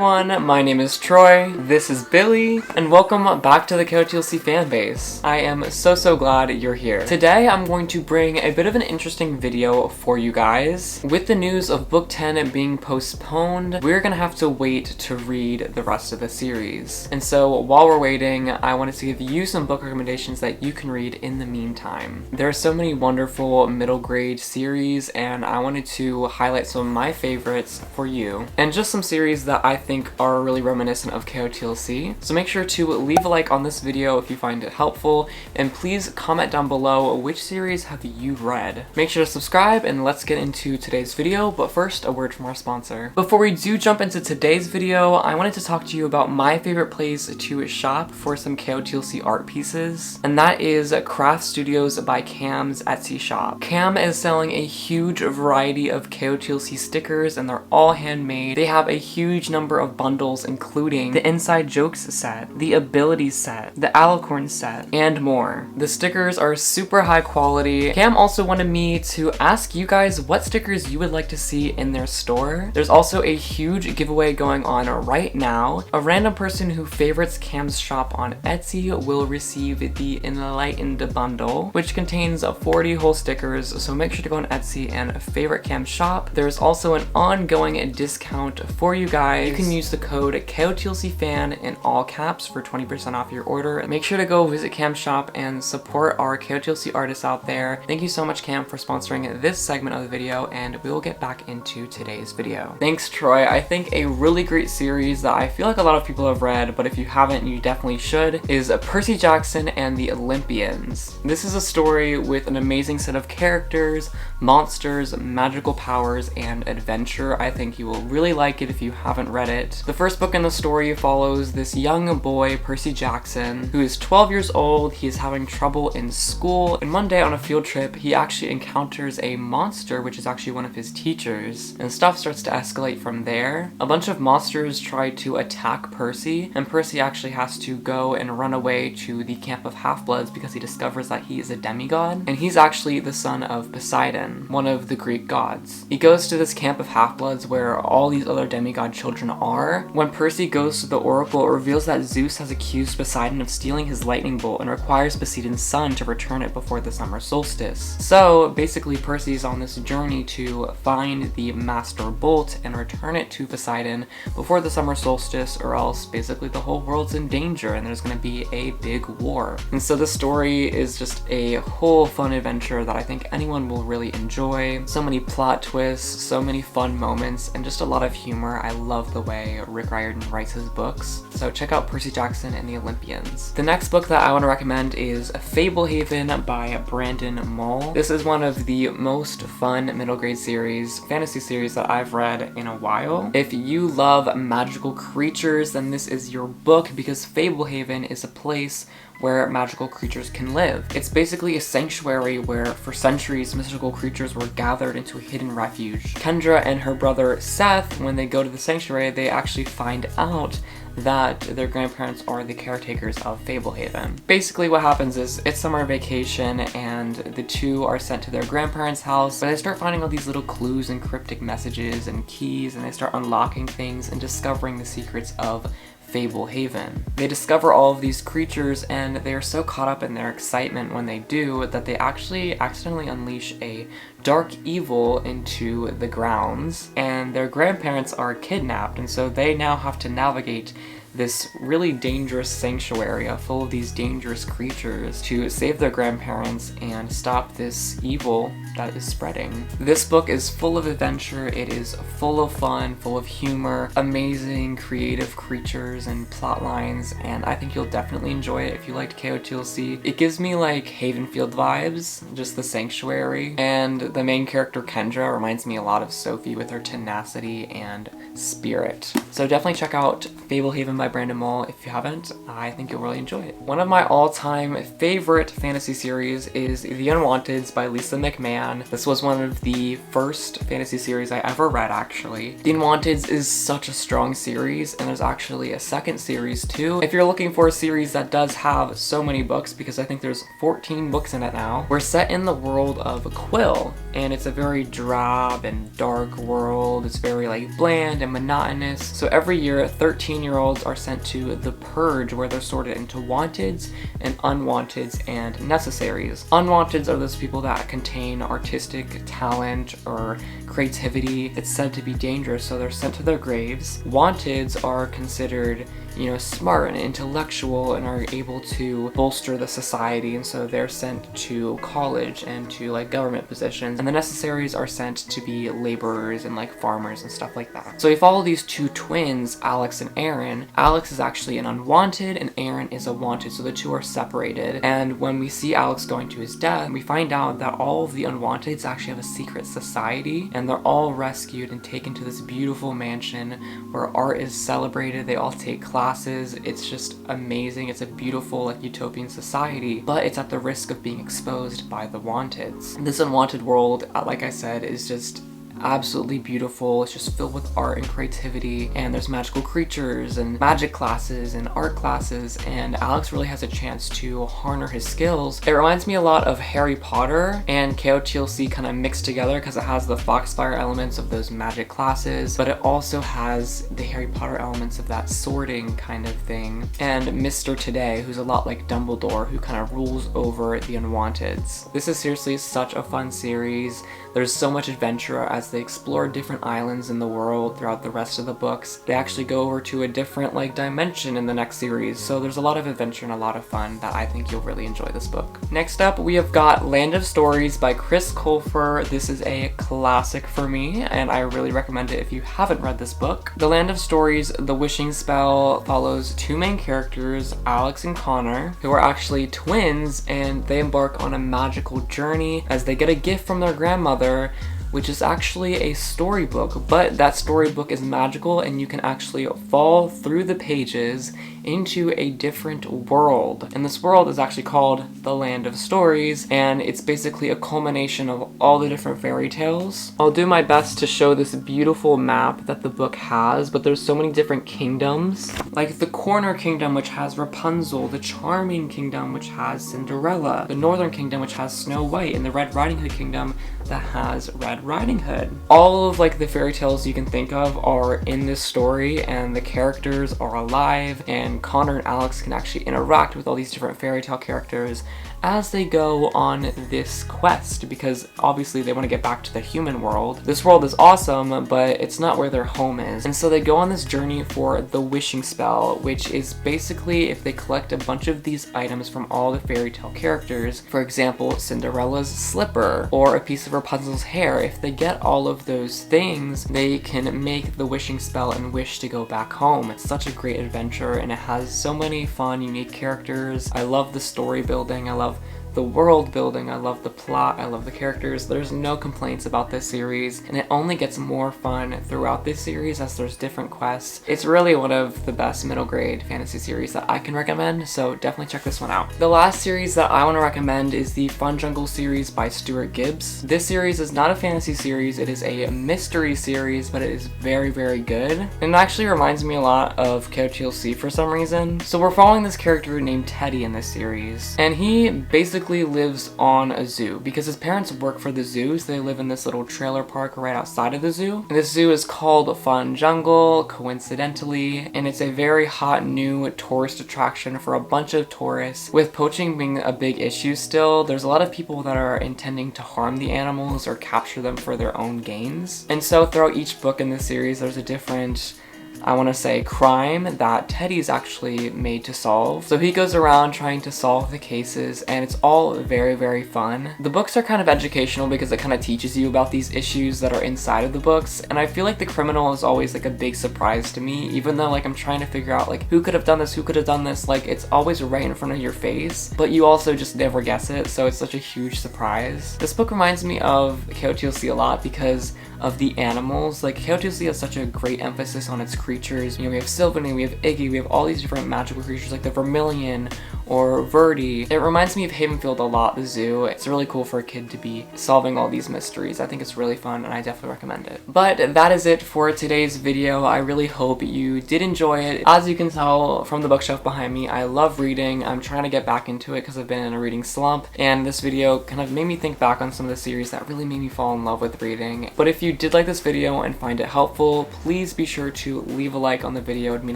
everyone, my name is Troy, this is Billy, and welcome back to the KotLC Fanbase. I am so glad you're here. Today I'm going to bring a bit of an interesting video for you guys. With the news of book 10 being postponed, we're gonna have to wait to read the rest of the series. And so while we're waiting, I wanted to give you some book recommendations that you can read in the meantime. There are so many wonderful middle grade series, and I wanted to highlight some of my favorites for you. And just some series that I think are really reminiscent of KotLC. So make sure to leave a like on this video if you find it helpful, and please comment down below which series have you read. Make sure to subscribe, and let's get into today's video, but first a word from our sponsor. Before we do jump into today's video, I wanted to talk to you about my favorite place to shop for some KotLC art pieces, and that is Craft Studios by Cam's Etsy shop. Cam is selling a huge variety of KotLC stickers, and they're all handmade. They have a huge number of bundles, including the Inside Jokes set, the Abilities set, the Alicorn set, and more. The stickers are super high quality. Cam also wanted me to ask you guys what stickers you would like to see in their store. There's also a huge giveaway going on right now. A random person who favorites Cam's shop on Etsy will receive the Enlightened bundle, which contains 40 whole stickers, so make sure to go on Etsy and favorite Cam's shop. There's also an ongoing discount for you guys. You can use the code KotLCFan in all caps for 20% off your order. Make sure to go visit Cam's shop and support our KotLC artists out there. Thank you so much, Cam, for sponsoring this segment of the video, and we will get back into today's video. Thanks, Troy. I think a really great series that I feel like a lot of people have read, but if you haven't, you definitely should, is Percy Jackson and the Olympians. This is a story with an amazing set of characters, monsters, magical powers, and adventure. I think you will really like it if you haven't read it. The first book in the story follows this young boy, Percy Jackson, who is 12 years old. He is having trouble in school, and one day on a field trip, he actually encounters a monster, which is actually one of his teachers, and stuff starts to escalate from there. A bunch of monsters try to attack Percy, and Percy actually has to go and run away to the camp of half-bloods because he discovers that he is a demigod, and he's actually the son of Poseidon, one of the Greek gods. He goes to this camp of half-bloods where all these other demigod children are. When Percy goes to the oracle, it reveals that Zeus has accused Poseidon of stealing his lightning bolt and requires Poseidon's son to return it before the summer solstice. So basically Percy's on this journey to find the master bolt and return it to Poseidon before the summer solstice, or else basically the whole world's in danger and there's going to be a big war. And so the story is just a whole fun adventure that I think anyone will really enjoy. So many plot twists, so many fun moments, and just a lot of humor. I love the way Riordan writes his books. So check out Percy Jackson and the Olympians. The next book that I want to recommend is Fablehaven by Brandon Mull. This is one of the most fun middle grade fantasy series that I've read in a while. If you love magical creatures, then this is your book, because Fablehaven is a place where magical creatures can live. It's basically a sanctuary where for centuries mystical creatures were gathered into a hidden refuge. Kendra and her brother Seth, when they go to the sanctuary, they actually find out that their grandparents are the caretakers of Fablehaven. Basically what happens is it's summer vacation and the two are sent to their grandparents' house, but they start finding all these little clues and cryptic messages and keys, and they start unlocking things and discovering the secrets of Fablehaven. They discover all of these creatures, and they are so caught up in their excitement when they do that they actually accidentally unleash a dark evil into the grounds, and their grandparents are kidnapped, and so they now have to navigate this really dangerous sanctuary full of these dangerous creatures to save their grandparents and stop this evil that is spreading. This book is full of adventure, it is full of fun, full of humor, amazing creative creatures and plot lines, and I think you'll definitely enjoy it if you liked KotLC. It gives me like Havenfield vibes, just the sanctuary, and the main character Kendra reminds me a lot of Sophie with her tenacity and spirit. So definitely check out Fablehaven by Brandon Mull if you haven't. I think you'll really enjoy it. One of my all-time favorite fantasy series is The Unwanteds by Lisa McMann. This was one of the first fantasy series I ever read, actually. The Unwanteds is such a strong series, and there's actually a second series too. If you're looking for a series that does have so many books, because I think there's 14 books in it now, we're set in the world of Quill. and it's a very drab and dark world. It's very like bland and monotonous. So every year 13-year-olds are sent to the Purge, where they're sorted into Wanteds and Unwanteds and Necessaries. Unwanteds are those people that contain artistic talent or creativity. It's said to be dangerous, so they're sent to their graves. Wanteds are considered, you know, smart and intellectual and are able to bolster the society, and so they're sent to college and to like government positions. And the Necessaries are sent to be laborers and like farmers and stuff like that. So we follow these two twins, Alex and Aaron. Alex is actually an unwanted and Aaron is a wanted, so the two are separated. And when we see Alex going to his death, we find out that all of the unwanteds actually have a secret society, and they're all rescued and taken to this beautiful mansion where art is celebrated. They all take classes. It's just amazing. It's a beautiful like utopian society, but it's at the risk of being exposed by the Wanteds. This unwanted world, like I said, is just absolutely beautiful. It's just filled with art and creativity, and there's magical creatures and magic classes and art classes, and Alex really has a chance to harness his skills. It reminds me a lot of Harry Potter and KotLC kind of mixed together, because it has the Foxfire elements of those magic classes, but it also has the Harry Potter elements of that sorting kind of thing. And Mr. Today, who's a lot like Dumbledore, who kind of rules over the Unwanteds. This is seriously such a fun series. There's so much adventure as they explore different islands in the world throughout the rest of the books. They actually go over to a different like dimension in the next series, so there's a lot of adventure and a lot of fun that I think you'll really enjoy this book. Next up, we have got Land of Stories by Chris Colfer. This is a classic for me, and I really recommend it if you haven't read this book. The Land of Stories, The Wishing Spell, follows two main characters, Alex and Connor, who are actually twins, and they embark on a magical journey as they get a gift from their grandmother, which is actually a storybook, but that storybook is magical and you can actually fall through the pages into a different world. And this world is actually called the Land of Stories, and it's basically a culmination of all the different fairy tales. I'll do my best to show this beautiful map that the book has, but there's so many different kingdoms, like the Corner Kingdom, which has Rapunzel, the Charming Kingdom, which has Cinderella, the Northern Kingdom, which has Snow White, and the Red Riding Hood Kingdom that has Red Riding Hood. All of like the fairy tales you can think of are in this story, and the characters are alive, and Connor and Alex can actually interact with all these different fairy tale characters as they go on this quest, because obviously they want to get back to the human world. This world is awesome, but it's not where their home is. And so they go on this journey for the wishing spell, which is basically if they collect a bunch of these items from all the fairy tale characters, for example, Cinderella's slipper or a piece of Rapunzel's hair, if they get all of those things, they can make the wishing spell and wish to go back home. It's such a great adventure, and it has so many fun, unique characters. I love the story building. I love the world building, I love the plot, I love the characters. There's no complaints about this series, and it only gets more fun throughout this series as there's different quests. It's really one of the best middle grade fantasy series that I can recommend, so definitely check this one out. The last series that I want to recommend is the FunJungle series by Stuart Gibbs. This series is not a fantasy series, it is a mystery series, but it is very, very good. And it actually reminds me a lot of KotLC for some reason. So we're following this character named Teddy in this series, and he basically lives on a zoo because his parents work for the zoo, so they live in this little trailer park right outside of the zoo. And this zoo is called FunJungle, coincidentally, and it's a very hot new tourist attraction for a bunch of tourists. With poaching being a big issue still, there's a lot of people that are intending to harm the animals or capture them for their own gains. And so throughout each book in this series, there's a different, I want to say, crime that Teddy's actually made to solve. So he goes around trying to solve the cases, and it's all very, very fun. The books are kind of educational because it kind of teaches you about these issues that are inside of the books, and I feel like the criminal is always like a big surprise to me, even though like I'm trying to figure out like who could have done this, who could have done this, like it's always right in front of your face, but you also just never guess it, so it's such a huge surprise. This book reminds me of KotLC a lot because of the animals. Like KotLC has such a great emphasis on its creatures. You know, we have Sylvanie, we have Iggy, we have all these different magical creatures like the Vermilion or Verdi. It reminds me of Havenfield a lot, the zoo. It's really cool for a kid to be solving all these mysteries. I think it's really fun and I definitely recommend it. But that is it for today's video. I really hope you did enjoy it. As you can tell from the bookshelf behind me, I love reading. I'm trying to get back into it because I've been in a reading slump, and this video kind of made me think back on some of the series that really made me fall in love with reading. But if you did like this video and find it helpful, please be sure to leave a like on the video. It'd mean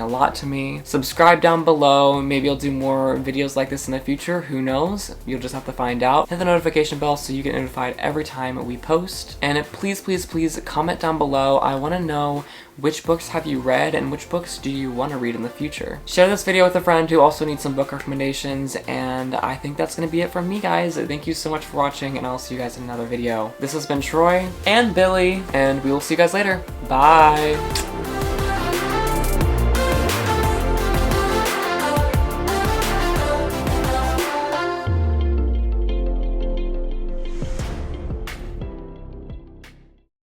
a lot to me. Subscribe down below. Maybe I'll do more videos like this in the future. Who knows? You'll just have to find out. Hit the notification bell so you get notified every time we post. And please, please, please comment down below. I want to know which books have you read and which books do you want to read in the future. Share this video with a friend who also needs some book recommendations, and I think that's going to be it from me, guys. Thank you so much for watching, and I'll see you guys in another video. This has been Troy and Billy, and we will see you guys later. Bye!